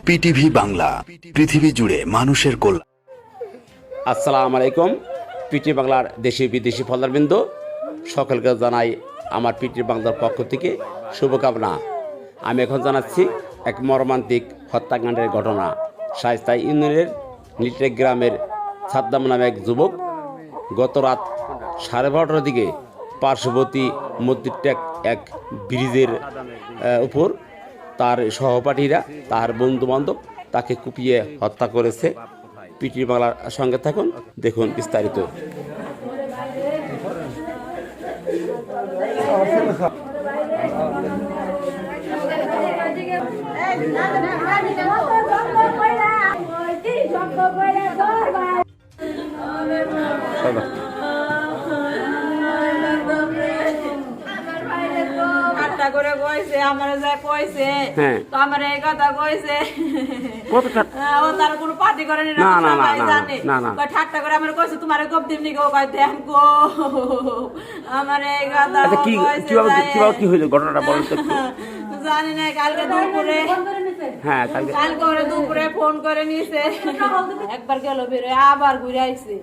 PTV Bangla, পৃথিবী জুড়ে মানুষের কল্যাণ। আসসালামু আলাইকুম। পিটি বাংলার দেশি বিদেশি ফলোয়ারবৃন্দ সকলকে জানাই আমার পিটি বাংলার পক্ষ থেকে শুভকামনা। আমি এখন জানাচ্ছি এক মর্মান্তিক হত্যাকাণ্ডের ঘটনা। শায়েস্তা ইউনিয়নের লিটে গ্রামের সাদ্দাম নামে এক যুবক গত রাত 12:30টার দিকে পার্শ্ববর্তী মসজিদটেক এক ব্রিজের উপর তার সহপাঠীরা, তার বন্ধুবান্ধব তাকে কুপিয়ে হত্যা করেছে। পিটি বাংলার সঙ্গে থাকুন, দেখুন বিস্তারিত। করে কইছে আমার যায় কইছে তো আমার এই কথা কইছে ও তার কোনো পার্টি করেনি না সবাই জানে কই ঠাট্টা করে আমার কইছে তোমারে গপ দিমনি গো কই দেন গো আমার এই কথা কইছে কি হইলো ঘটনাটা বলেন তো। জানি না কালকে দুপুরে কালকে দুপুরে ফোন করে নিছে, একবার গেল বের আবার ঘুরে আইছে,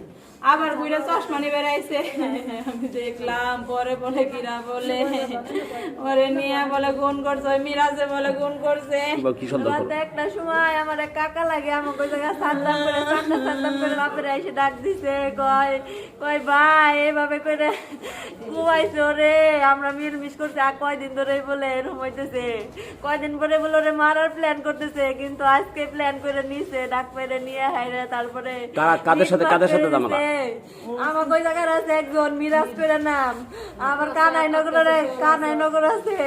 আবার ঘুরে চশমা নিয়ে বেড়াইছে। আমি দেখলাম পরে বলে কিরা বলে ওরে নিয়ে বলে গুণ করছে, মিরাজে বলে গুণ করছে। একটা সময় আমার এক কাকা লাগে আমাকে ওই জায়গায় সান্দাম করে বাপের এসে ডাক দিছে, কয় কয় ভাই এভাবে করে ঘুমাইছে ওরে, আমরা মিলমিশ করছি আর কয়দিন ধরে বলে এরকম হইতেছে, কয়দিন পরে বলে ওরে মারার প্ল্যান করতেছে, কিন্তু আজকে প্ল্যান করে নিছে, ডাক পেরে নিয়ে হাইরে তারপরে কাদের সাথে আমার ওই জায়গায় আছে একজন মিরাজ করে নাম, আবার কানাই নগর আছে।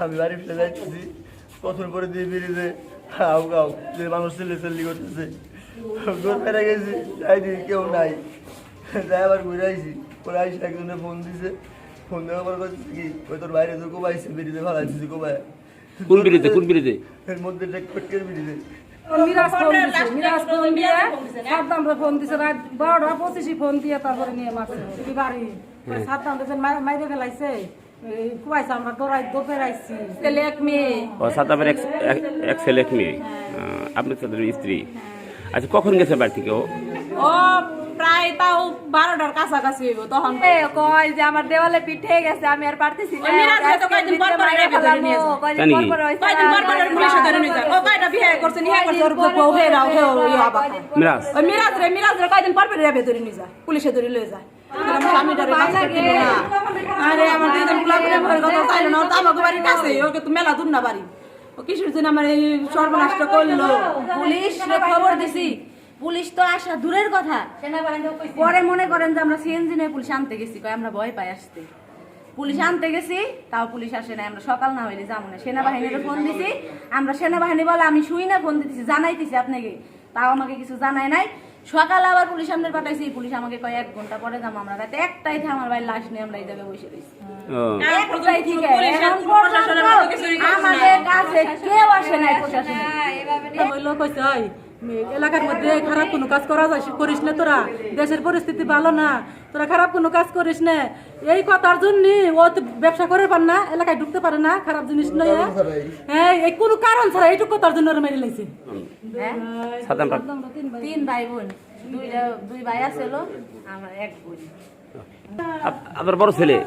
আমি বাড়ি ফেলে যাইতেছি, প্রথম করে দিয়ে বেরিয়েছে মানুষ চেল্লি করতেছে, ফেলে গেছি যাইনি, কেউ নাই, যাই আবার ঘুরে আইসি, পরে আইসি একজনে ফোন দিছে, ফোন দেওয়ার পর করছে কি ওই তোর বাইরে তো কোবাইছে, বেরিয়ে ভালো আইসি কোবায় কোন বিরিতে এর মধ্যে টেকের বিরিতে মিরাজ ফোন দিয়ে সাদ্দামরে ফোন দিছে, রাত 12:25 ফোন দিয়ে তারপরে নিয়ে মারছে বাড়ি। সাদ্দাম মাইরে ফেলাইছে, কুয়াইছে, আমরা দৌড়ে আইছি। ছেলে এক মেয়ে, সাদ্দামের এক ছেলে এক মেয়ে, আপনি তাদের স্ত্রী। আচ্ছা, কখন গেছে বাড়ি থেকে ও? প্রায় তাও 12টার কাছাকাছি হইব। তখন কয় যে আমার দেওয়ালে পিঠে গেছে, আমি আর পারতেছি না। কয়দিন পর রেবে ধরে নিয়ে যায়, পুলিশে ধরে লয়ে যায়। মেলা দূর না বাড়ি, কিসের জন্য আমার এই সর্বনাশটা করলো। পুলিশ খবর দিছি, পুলিশ তো আসা দূরের কথা, পরে মনে করেন যে আমরা সিএনজি নিয়ে পুলিশ আনতে গেছি, আমরা ভয় পাই আসতে, পুলিশ আনতে গেছি, তাও পুলিশ আসে না। আমরা সকাল না হইলে যাবো না, সেনাবাহিনীর ফোন দিছি, আমরা সেনাবাহিনী বলে আমি শুই না, ফোন দিতেছি, জানাইতেছি আপনাকে, তাও আমাকে কিছু জানাই নাই। সকালে আবার পুলিশ সামনে পাঠাইছি, পুলিশ আমাকে কয় 1 ঘন্টা পরে যাবো। আমরা রাতে 1টায় আমার ভাই লাশ নিয়ে আমরা এই জায়গায় বসে রয়েছি। আমাদের কাছে কেউ আসে নাই, প্রশাসনে এলাকার মধ্যে খারাপ কোনো কাজ করিস না, তোরা দেশের পরিস্থিতি ভালো না, তোরা খারাপ কোনো কাজ করিস না, এই কথার জন্য ও তো ব্যবসা করে পার না, এলাকায় ঢুকতে পারে না, খারাপ জিনিস নয়। হ্যাঁ, এই কোনো কারণ ছাড়া এইটুকু কথার জন্য মেরে লাইছে। 3 ভাই বোন, 2 ভাই আছে, আমার 1 বোন। আপনার বড় ছেলে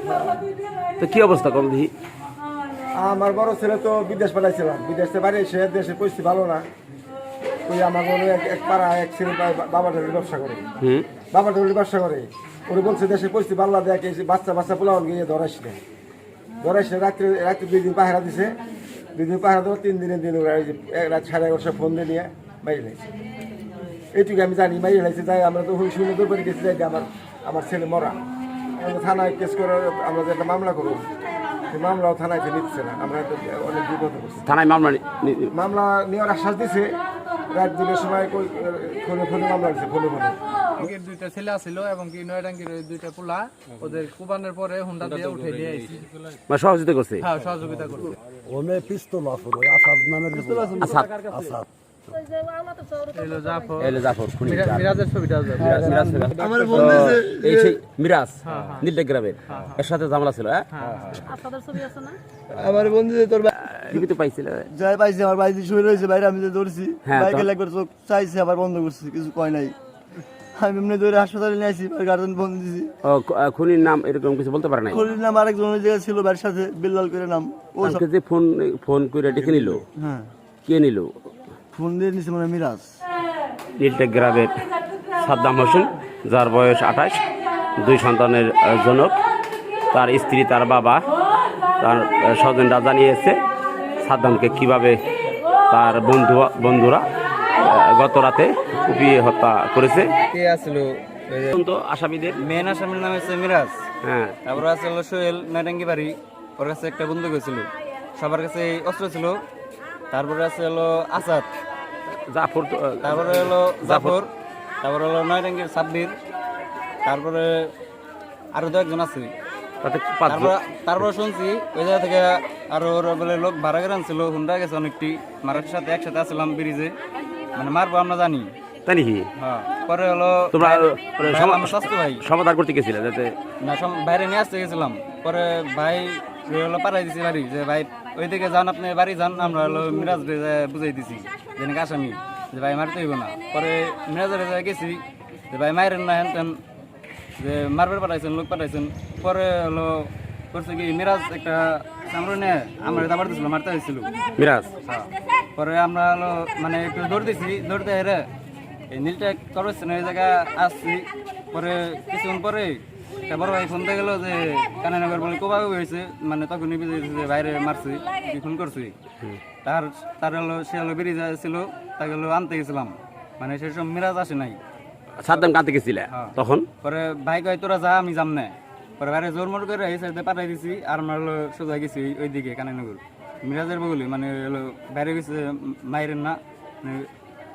তো কি অবস্থা কম দেখি? আমার বড় ছেলে তো বিদেশ পাঠাইছিলাম, বিদেশে বাড়ি এসে দেশের পরিস্থিতি ভালো না, ওই আমার এক পাড়া এক ছেলে বাবা ঢালির ব্যবসা করে, ওরা বলছে দেশের পরিস্থিতি ভালো দেখে বাচ্চা পোলাও গিয়ে ধরাইছে রাত্রে 2 দিন পাহারা দিছে, 2 দিন পাহারা দেওয়া 3 দিনের দিন ওরা রাত 11:30 ফোন দিয়ে নিয়ে বাইরে লাইছে। এইটুকু আমি জানি, বাইরে লাইছে। যাই আমরা তো শুনে দৌড়ে গেছি, যাই আমার ছেলে মরা, থানায় কেস করে আমরা যে একটা মামলা করবো, সেই মামলাও থানায় নিচ্ছে না, আমরা অনেক বিপদ করছি। থানায় মামলা নেওয়ার আশ্বাস দিছে, রাত 2টার সময় ফোনে মামলা দিচ্ছে, ফোনে 2টা ছেলে আসছিল এবং কি নয়ডাঙ্গির 2টা পোলা, ওদের কুবানের পরে হুন্ডা দিয়ে উঠে দিয়ে আইছি। সহযোগিতা করছে? হ্যাঁ, সহযোগিতা করছে। ওনে পিস্তল আছে, আসাদ নামের আসাদ এলো জাফর এলো জাফর খুনি মিরাজের ছবিটা আছে। মিরাজ ছিল। আমার তো বলতেছে এই সেই মিরাজ নীলটা গ্রামের এর সাথে ঝামেলা ছিল হ্যাঁ আপনাদের ছবি আছে না? আমার বন্ধু যে তোর জীবিত পাইছিল যাই পাইছে আমার বাড়িতে শুয়ে রয়েছে বাইরে, আমি যে ধরছি হ্যাঁ, বাইকে তখন- একবার চোখ চাইছে আবার বন্ধ করছি, কিছু কয় নাই। আমি এমনি ধরে হাসপাতালে নিয়ে আসি, গার্জেন ফোন দিছি। ও খুনির নাম এরকম কিছু বলতে পারে নাই খলির নাম আরেকজন ওই জায়গায় ছিল বাড়ির সাথে, বিল্লাল করে নাম। ও সব- আজকে যে ফোন করে ডেকে নিল হ্যাঁ কে নিল ফোন দিয়ে নিছে মানে মিরাজ। নীলটেক গ্রামের সাদ্দাম হোসেন, যার বয়স 28, 2 সন্তানের জনক। তার স্ত্রী, তার বাবা, তার স্বজনরা জানিয়েছে সাদ্দামকে কিভাবে তার বন্ধুরা গত রাতে কুপিয়ে হত্যা করেছে। কে আসলো তো আসামিদের মেন আসামির নাম হচ্ছে মিরাজ, হ্যাঁ তারপরে আছে হলো সোহেল নাইটাঙ্গি বাড়ি, ওর কাছে একটা বন্দুক ছিল, সবার কাছে অস্ত্র ছিল। তারপরে আছে হলো আসাদ, জাফর তারপরে হলো জাফর, তারপরে হলো নয়টাঙ্গির সাব্বির, তারপরে আরো 2 একজন আছে। তাতে 5 তারপরে শুনছি ওই জায়গা থেকে আরো ওরা বলে লোক ভাড়া করে আনছিল, হুন্ডা গেছে অনেকটি, মারার সাথে একসাথে আসলাম ব্রিজে, মানে মারবো আমরা জানি। তাই নাকি? হ্যাঁ, পরে হলো তোমরা আমার স্বাস্থ্য ভাই সমাধান করতে গেছিলে যাতে না বাইরে নিয়ে আসতে গেছিলাম। পরে ভাই হলো পাঠাই দিছি বাড়ি, যে ভাই ওইদিকে যান, আপনি বাড়ি যান, আমরা হলো মিরাজ বুঝাই দিছি যেন আসামি, যে ভাই মারতে হইব না। পরে মিরাজের গেছি যে ভাই মায়ের না হেন তেন, যে মারবার পাঠাইছেন, লোক পাঠাইছেন। পরে হলো করছে কি মিরাজ একটা সামনে নিয়ে আমার দাবার দিছিল, মারতে হয়েছিল মিরাজ। পরে আমরা হলো মানে একটু দৌড় দিছি, দৌড়তে হেরে এই নীলটা করছেন ওই জায়গা আসছি। পরে কিছুক্ষণ পরে একটা বড় ভাই ফোন দিয়ে গেলো যে কানানগর বলে কোবাও হয়েছে, মানে তখন যে বাইরে মারছি, কি ফোন করছি। তার হলো সে হলো বেরিয়ে যাচ্ছিল, তাকে হলো আনতে গেছিলাম, মানে সেই সব মিরাজ আসে নাই। সাদ্দাম কাঁদতে গেছিলে তখন? পরে ভাই কয় তোরা যা, আমি যাম না। পরে বাইরে জোর মোর করে এই সাইডে পাঠাই দিছি, আর আমরা হলো সোজা গেছি ওইদিকে কানানগর মিরাজের বগুলি, মানে হলো বাইরে গেছে মাইরেন না,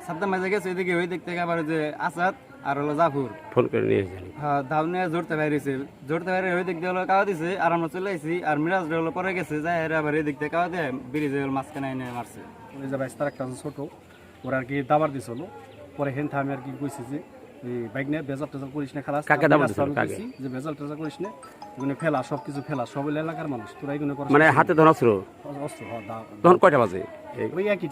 সাদ্দাম মাঝে গেছে ওইদিকে, ওই দিক থেকে আবার যে আসাদ আর হলো জাফর ফোন করে নিয়ে এসেছিলি? হ্যাঁ, ধাপ নিয়ে জোরতে বাইরেছে, জোরতে বাইরে ওই দিক দিয়ে হলো কাওয়া দিছে, আর আমরা চলে আইছি। আর মিরাজ হলো পরে গেছে, যাই আবার এই দিক থেকে কাওয়া দিয়ে ব্রিজে মাঝখানে এনে মারছে। ওই যে বাইশ তার একটা আছে ছোট, ওরা আর কি দাবার দিছিল। পরে হেন আমি আর কি কইছি যে এই বাইক নিয়ে বেজাল টেজাল করিস না, খালাস কাকে দাবার দিছিল? কাকে? যে বেজাল টেজাল করিস না, এগুলো ফেলা, সব কিছু ফেলা, সব এলাকার মানুষ তোরা এগুলো করিস মানে হাতে ধরা ছিল অস্ত্র। হ্যাঁ, তখন কয়টা বাজে? ওই একই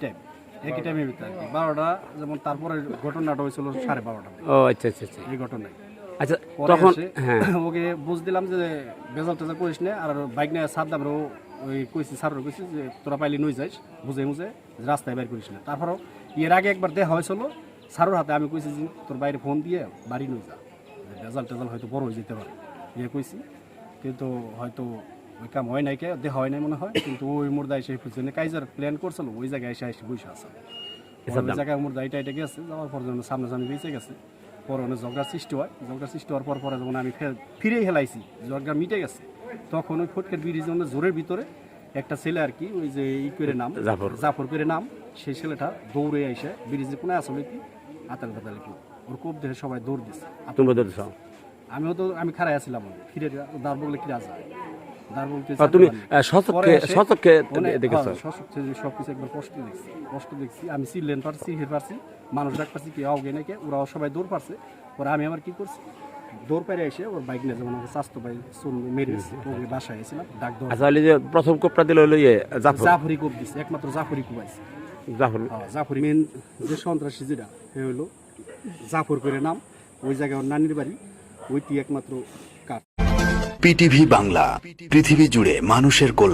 টাইমের ভিতরে আর কি 12টা, যেমন তারপরে ঘটনাটা হয়েছিল 12:30। ও আচ্ছা আচ্ছা আচ্ছা এই ঘটনায় আচ্ছা পরে তখন এসে হ্যাঁ ওকে বুঝ দিলাম যে বেজাল টেজাল করিস না, আর বাইক নিয়ে সাদ্দামরও ওই কইছি, স্যারও কইছি যে তোরা পাইলে নই যাইস, বুঝে রাস্তায় বাইর করিস না। তারপরও এর আগে একবার দেখা হয়েছিল স্যারের হাতে, আমি কইছি যে তোর বাইরে ফোন দিয়ে বাড়ি নই যা, বেজাল টেজাল হয়তো বড় হয়ে যেতে পারে, ইয়ে কইছি। কিন্তু হয়তো ওই কাম হয় নাই, কে দেখা হয় নাই মনে হয়। কিন্তু ওই মুর্দা এসে জন্য কাইজার প্ল্যান করছিল, ওই জায়গায় এসে বসে আছে, ওই জায়গায় মুর্দা এটা গেছে, যাওয়ার পর যখন সামনাসামনি বেঁচে গেছে, পরে অনেক ঝগড়ার সৃষ্টি হয়। ঝগড়ার সৃষ্টি হওয়ার পরে যখন আমি ফিরে হেলাইছি, ঝগড়া মিটে গেছে, তখন ওই ফটকের ব্রিজের জোরের ভিতরে একটা ছেলে আর কি, ওই যে ই করে নাম জাফর করে নাম, সেই ছেলেটা দৌড়ে এসে ব্রিজে কোনে আসলে কি আতাল বাতালে কি ওর কোপ দেখে সবাই দৌড় দিচ্ছে। আমি খারাই আসছিলাম, ফিরে দাঁড় বললে কি রাজা দাঁড় বলতে তুমি সচক্ষে দেখেছো? সবকিছু একবার কষ্ট দেখছি। আমি চিল্লেন পারছি, হের পারছি, মানুষ ডাক পারছি, কি আগে নাকি ওরাও সবাই দৌড় পারছে। পরে আমি আমার কি করছি, দৌড় পেরে এসে ওর বাইক নিয়ে যেমন আমাকে স্বাস্থ্য ভাই চুন মেরে ওকে বাসায় এসেছিলাম, ডাক দৌড়। আচ্ছা যে প্রথম কোপটা দিল হলো জাফরি কোপ দিচ্ছে, একমাত্র জাফরি কোপাইছে। জাফরি মেন যে সন্ত্রাসী যেটা সে হলো জাফর করে নাম, ওই জায়গায় ওর নানির বাড়ি, ওইটি একমাত্র কাজ। পিটিভি বাংলা, পৃথিবী জুড়ে মানুষের কল্যাণ।